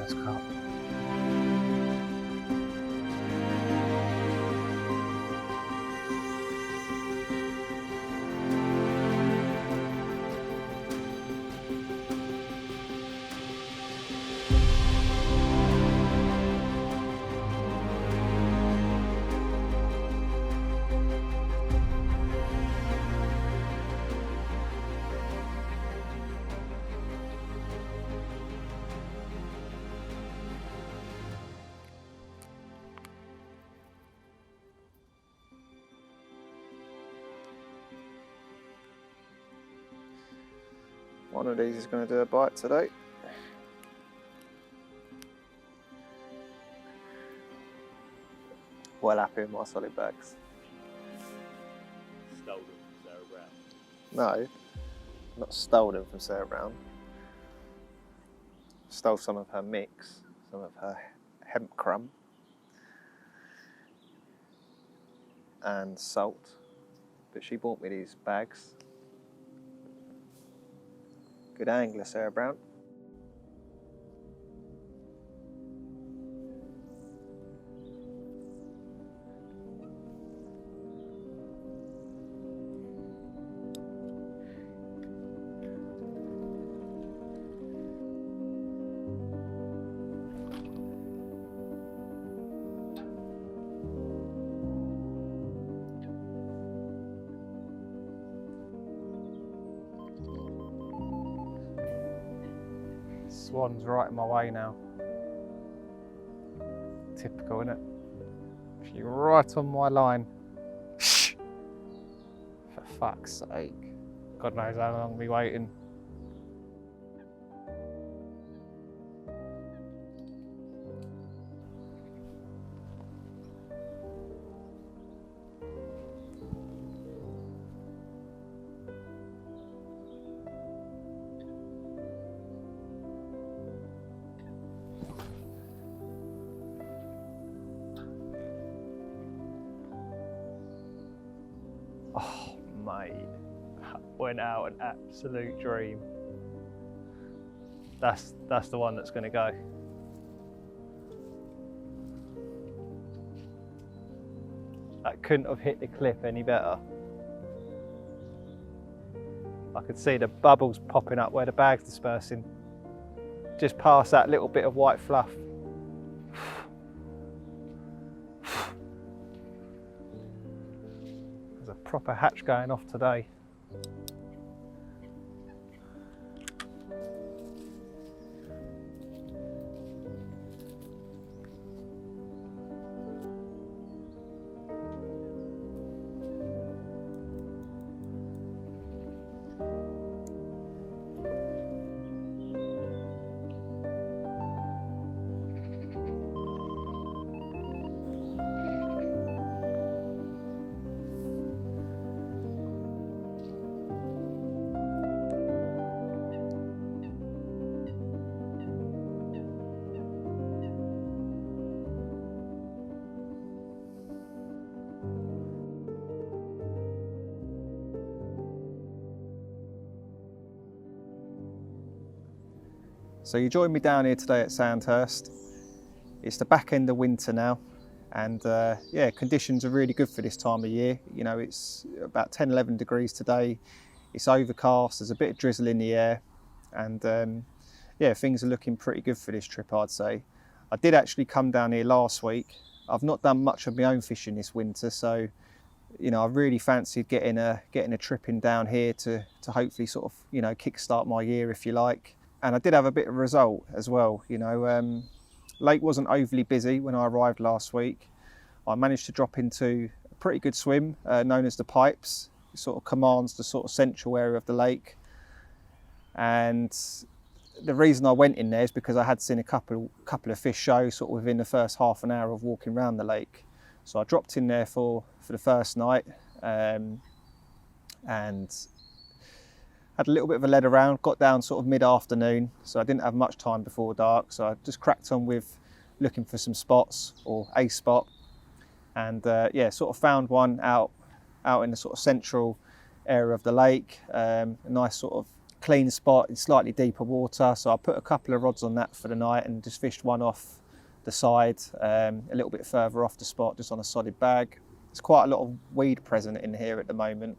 first carp. One of these is going to do a bite today. Well happy with my solid bags. Stole them from Sarah Brown. No, not stole them from Sarah Brown. Stole some of her mix, some of her hemp crumb and salt. But she bought me these bags. Good angler, Sarah Brown. Swan's right in my way now. Typical, isn't it? She's right on my line. For fuck's sake. God knows how long I'll be waiting. Oh, mate, that went out an absolute dream. That's the one that's going to go. That couldn't have hit the cliff any better. I could see the bubbles popping up where the bag's dispersing, just past that little bit of white fluff. There's a proper hatch going off today. So you joined me down here today at Sandhurst. It's the back end of winter now, and yeah, conditions are really good for this time of year. You know, it's about 10, 11 degrees today. It's overcast, there's a bit of drizzle in the air, and yeah, things are looking pretty good for this trip, I'd say. I did actually come down here last week. I've not done much of my own fishing this winter, so you know, I really fancied getting a trip in down here to hopefully sort of, you know, kickstart my year, if you like. And I did have a bit of a result as well. You know, lake wasn't overly busy when I arrived last week. I managed to drop into a pretty good swim known as the Pipes. It sort of commands the sort of central area of the lake. And the reason I went in there is because I had seen a couple of fish show sort of within the first half an hour of walking around the lake. So I dropped in there for the first night and had a little bit of a lead around, got down sort of mid-afternoon, so I didn't have much time before dark, so I just cracked on with looking for some spots, or a spot, and yeah, sort of found one out in the sort of central area of the lake, a nice sort of clean spot in slightly deeper water, so I put a couple of rods on that for the night and just fished one off the side, a little bit further off the spot, just on a solid bag. There's quite a lot of weed present in here at the moment.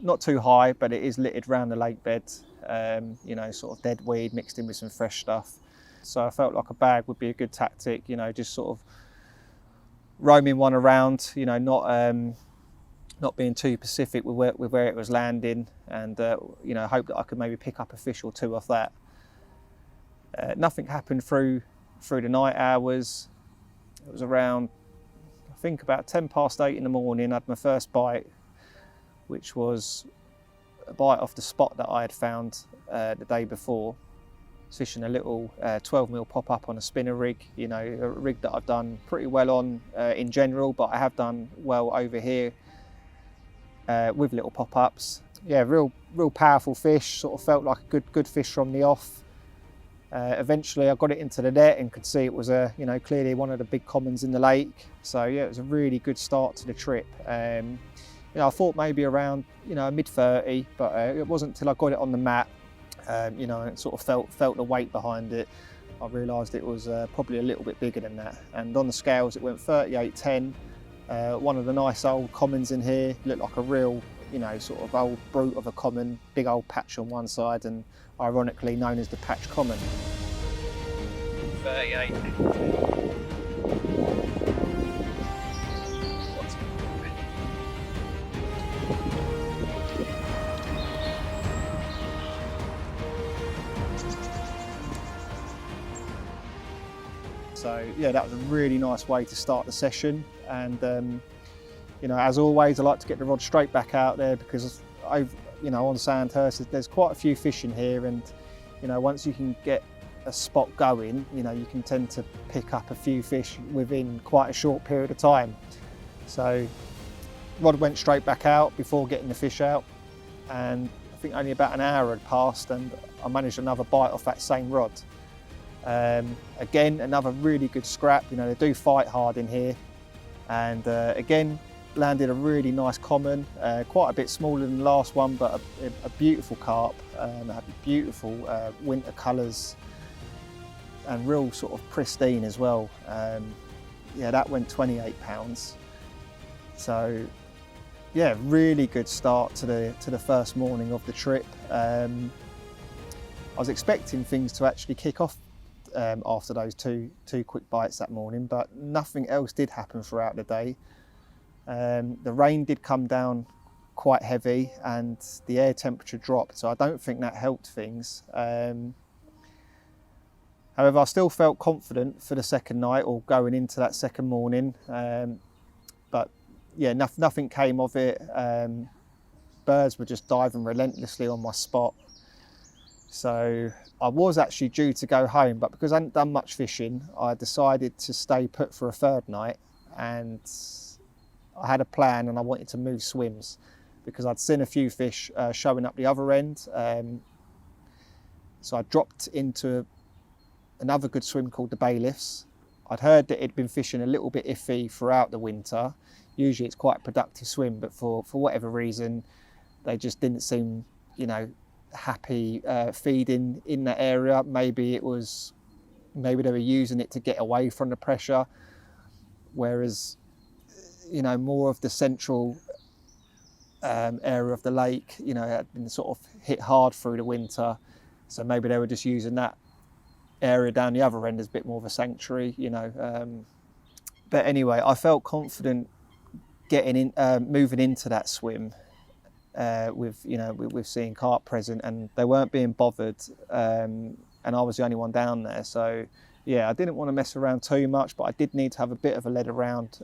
Not too high, but it is littered around the lake bed, you know, sort of dead weed mixed in with some fresh stuff. So I felt like a bag would be a good tactic, you know, just sort of roaming one around, you know, not being too specific with where it was landing, and you know, hope that I could maybe pick up a fish or two off that. Nothing happened through the night hours. It was around, I think, about 8:10 in the morning. I had my first bite, which was a bite off the spot that I had found the day before. Fishing a little 12mm pop-up on a spinner rig, you know, a rig that I've done pretty well on in general, but I have done well over here with little pop-ups. Yeah, real powerful fish, sort of felt like a good fish from the off. Eventually I got it into the net and could see it was you know, clearly one of the big commons in the lake. So yeah, it was a really good start to the trip. You know, I thought maybe around, you know, mid-30, but it wasn't until I got it on the mat, you know, and it sort of felt the weight behind it, I realised it was probably a little bit bigger than that. And on the scales it went 38.10. One of the nice old commons in here, looked like a real, you know, sort of old brute of a common, big old patch on one side, and ironically known as the patch common. 38. So yeah, that was a really nice way to start the session, and you know, as always, I like to get the rod straight back out there, because you know, on Sandhurst there's quite a few fish in here, and you know, once you can get a spot going, you know, you can tend to pick up a few fish within quite a short period of time. So rod went straight back out before getting the fish out, and I think only about an hour had passed and I managed another bite off that same rod. Again, another really good scrap. You know, they do fight hard in here, and again, landed a really nice common, quite a bit smaller than the last one, but a beautiful carp, had beautiful winter colours and real sort of pristine as well. Yeah, that went 28 pounds. So yeah, really good start to the first morning of the trip. I was expecting things to actually kick off after those two quick bites that morning, but nothing else did happen throughout the day. The rain did come down quite heavy and the air temperature dropped, so I don't think that helped things. However, I still felt confident for the second night, or going into that second morning, but yeah, nothing came of it. Birds were just diving relentlessly on my spot. So I was actually due to go home, but because I hadn't done much fishing, I decided to stay put for a third night, and I had a plan and I wanted to move swims because I'd seen a few fish showing up the other end. So I dropped into another good swim called the Bailiffs. I'd heard that it'd been fishing a little bit iffy throughout the winter. Usually it's quite a productive swim, but for whatever reason, they just didn't seem, you know, happy feeding in that area. Maybe they were using it to get away from the pressure, whereas, you know, more of the central area of the lake, you know, had been sort of hit hard through the winter, so maybe they were just using that area down the other end as a bit more of a sanctuary, you know. But anyway, I felt confident getting in, moving into that swim with, you know, with seeing carp present, and they weren't being bothered, and I was the only one down there. So yeah, I didn't want to mess around too much, but I did need to have a bit of a lead around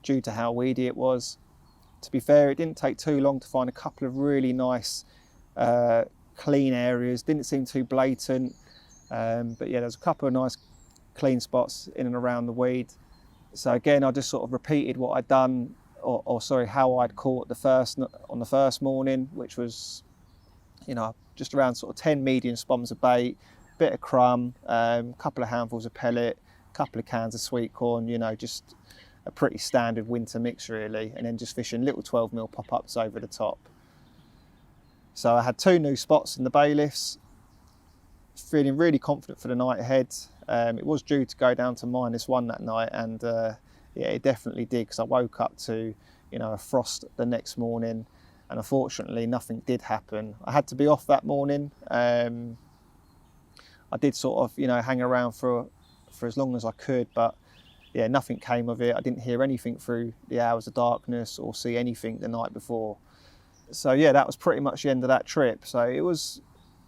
due to how weedy it was. To be fair, it didn't take too long to find a couple of really nice clean areas. Didn't seem too blatant, but yeah, there's a couple of nice clean spots in and around the weed. So again, I just sort of repeated what I'd done, or sorry, how I'd caught on the first morning, which was, you know, just around sort of 10 medium spoms of bait, bit of crumb, couple of handfuls of pellet, couple of cans of sweet corn, you know, just a pretty standard winter mix really, and then just fishing little 12mm pop-ups over the top. So I had 2 new spots in the bailiffs, feeling really confident for the night ahead. It was due to go down to -1 that night, and yeah, it definitely did, because I woke up to, you know, a frost the next morning, and unfortunately nothing did happen. I had to be off that morning. I did sort of, you know, hang around for as long as I could, but yeah, nothing came of it. I didn't hear anything through the hours of darkness or see anything the night before. So yeah, that was pretty much the end of that trip. So it was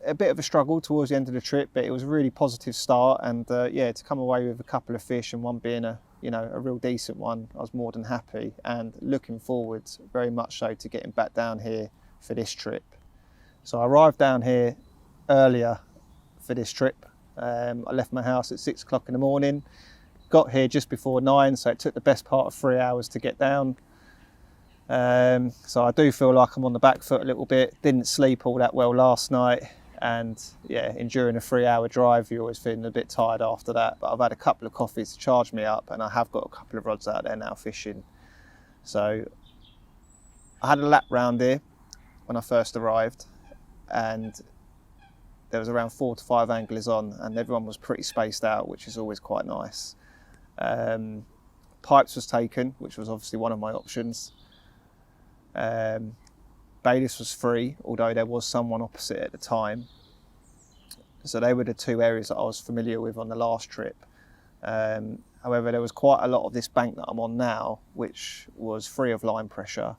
a bit of a struggle towards the end of the trip, but it was a really positive start. And yeah, to come away with a couple of fish, and one being a real decent one, I was more than happy, and looking forward very much so to getting back down here for this trip. So I arrived down here earlier for this trip. I left my house at 6 o'clock in the morning, got here just before 9, so it took the best part of 3 hours to get down. So I do feel like I'm on the back foot a little bit. Didn't sleep all that well last night, and yeah, enduring a 3-hour drive, you're always feeling a bit tired after that. But I've had a couple of coffees to charge me up, and I have got a couple of rods out there now fishing. So I had a lap round here when I first arrived, and there was around 4 to 5 anglers on, and everyone was pretty spaced out, which is always quite nice. Pipes was taken, which was obviously one of my options. Bailiffs was free, although there was someone opposite at the time. So they were the 2 areas that I was familiar with on the last trip. However, there was quite a lot of this bank that I'm on now, which was free of line pressure.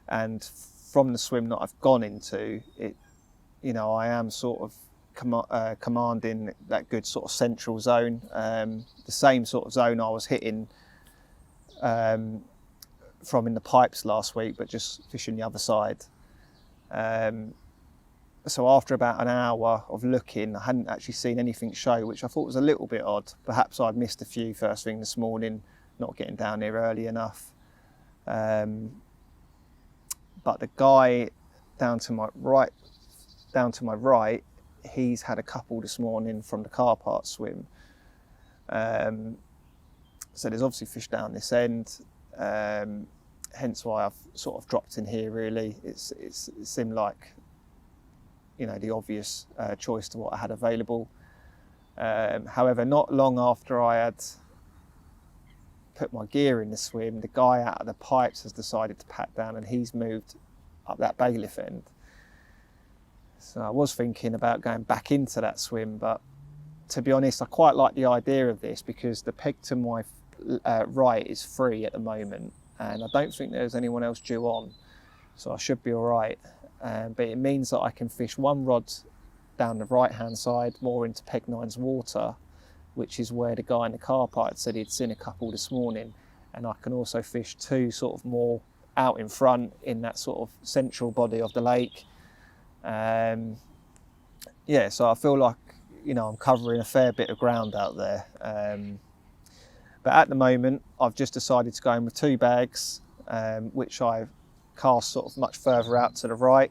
And from the swim that I've gone into, I am sort of commanding that good sort of central zone, the same sort of zone I was hitting from in the pipes last week, but just fishing the other side. So after about an hour of looking, I hadn't actually seen anything show, which I thought was a little bit odd. Perhaps I'd missed a few first thing this morning, not getting down here early enough. But the guy down to my right, he's had a couple this morning from the car park swim. So there's obviously fish down this end, hence why I've sort of dropped in here really. It seemed like, the obvious choice to what I had available. However, not long after I had put my gear in the swim, the guy out of the pipes has decided to pat down, and he's moved up that bailiff end. So I was thinking about going back into that swim, but to be honest, I quite like the idea of this, because the peg to my right is free at the moment, and I don't think there's anyone else due on, so I should be all right. But it means that I can fish one rod down the right hand side, more into peg 9's water, which is where the guy in the car park said he'd seen a couple this morning, and I can also fish 2 sort of more out in front in that sort of central body of the lake. Yeah, so I feel like I'm covering a fair bit of ground out there. But at the moment, I've just decided to go in with 2 bags, which I've cast sort of much further out to the right.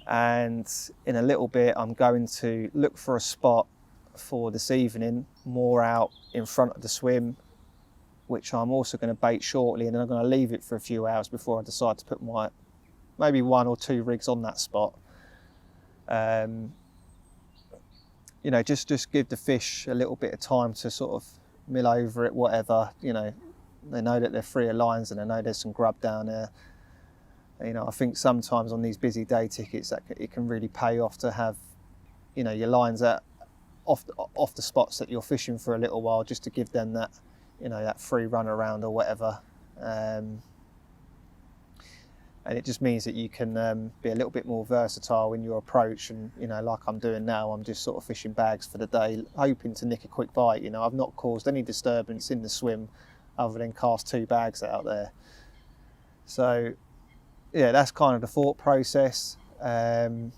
And in a little bit, I'm going to look for a spot for this evening, more out in front of the swim, which I'm also going to bait shortly, and then I'm going to leave it for a few hours before I decide to put my maybe 1 or 2 rigs on that spot. Just give the fish a little bit of time to sort of mill over it, whatever. They know that they're free of lines, and they know there's some grub down there. I think sometimes on these busy day tickets that it can really pay off to have, your lines off the spots that you're fishing for a little while, just to give them that, that free run around or whatever. And it just means that you can be a little bit more versatile in your approach. And like I'm doing now, I'm just sort of fishing bags for the day, hoping to nick a quick bite. I've not caused any disturbance in the swim other than cast 2 bags out there. So yeah, that's kind of the thought process. So I'm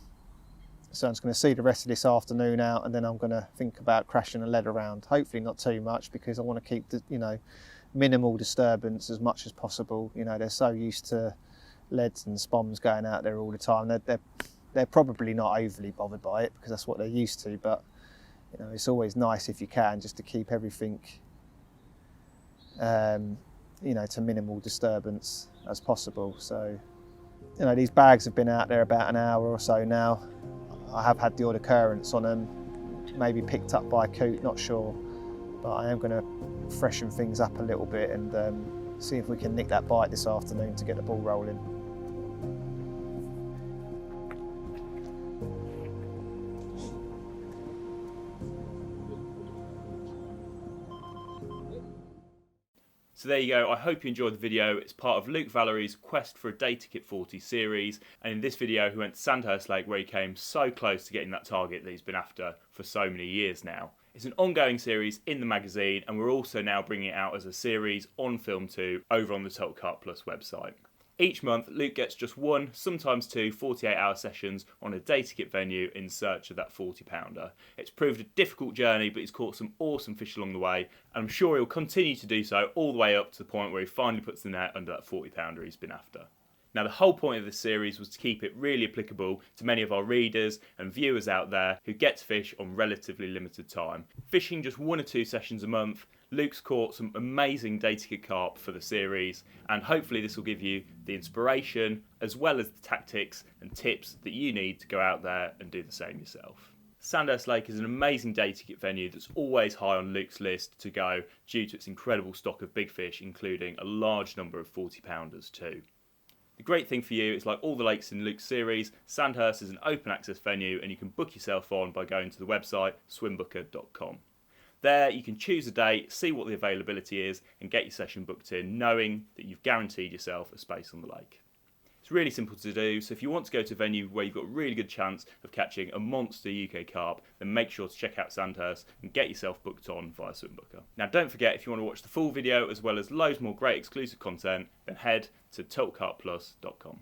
just going to see the rest of this afternoon out, and then I'm going to think about crashing a lead around. Hopefully not too much, because I want to keep the minimal disturbance as much as possible. They're so used to leads and spoms going out there all the time. They're probably not overly bothered by it, because that's what they're used to. But it's always nice if you can, just to keep everything to minimal disturbance as possible. So You know, these bags have been out there about an hour or so now. I have had the odd occurrence on them, maybe picked up by a coot, not sure. But I am going to freshen things up a little bit and see if we can nick that bite this afternoon to get the ball rolling. So there you go, I hope you enjoyed the video. It's part of Luke Vallory's Quest for a Data Kit 40 series, and in this video he went to Sandhurst Lake where he came so close to getting that target that he's been after for so many years now. It's an ongoing series in the magazine, and we're also now bringing it out as a series on film too over on the Total Carp Plus website. Each month, Luke gets just one, sometimes two 48-hour sessions on a data kit venue in search of that 40-pounder. It's proved a difficult journey, but he's caught some awesome fish along the way, and I'm sure he'll continue to do so all the way up to the point where he finally puts the net under that 40-pounder he's been after. Now, the whole point of this series was to keep it really applicable to many of our readers and viewers out there who get to fish on relatively limited time. Fishing just 1 or 2 sessions a month, Luke's caught some amazing data kit carp for the series, and hopefully this will give you the inspiration as well as the tactics and tips that you need to go out there and do the same yourself. Sandhurst Lake is an amazing data kit venue that's always high on Luke's list to go due to its incredible stock of big fish, including a large number of 40-pounders too. The great thing for you is, like all the lakes in Luke's series, Sandhurst is an open access venue and you can book yourself on by going to the website swimbooker.com. There you can choose a date, see what the availability is and get your session booked in, knowing that you've guaranteed yourself a space on the lake. It's really simple to do, so if you want to go to a venue where you've got a really good chance of catching a monster UK carp, then make sure to check out Sandhurst and get yourself booked on via Swimbooker. Now don't forget, if you want to watch the full video as well as loads more great exclusive content, then head to totalcarpplus.com.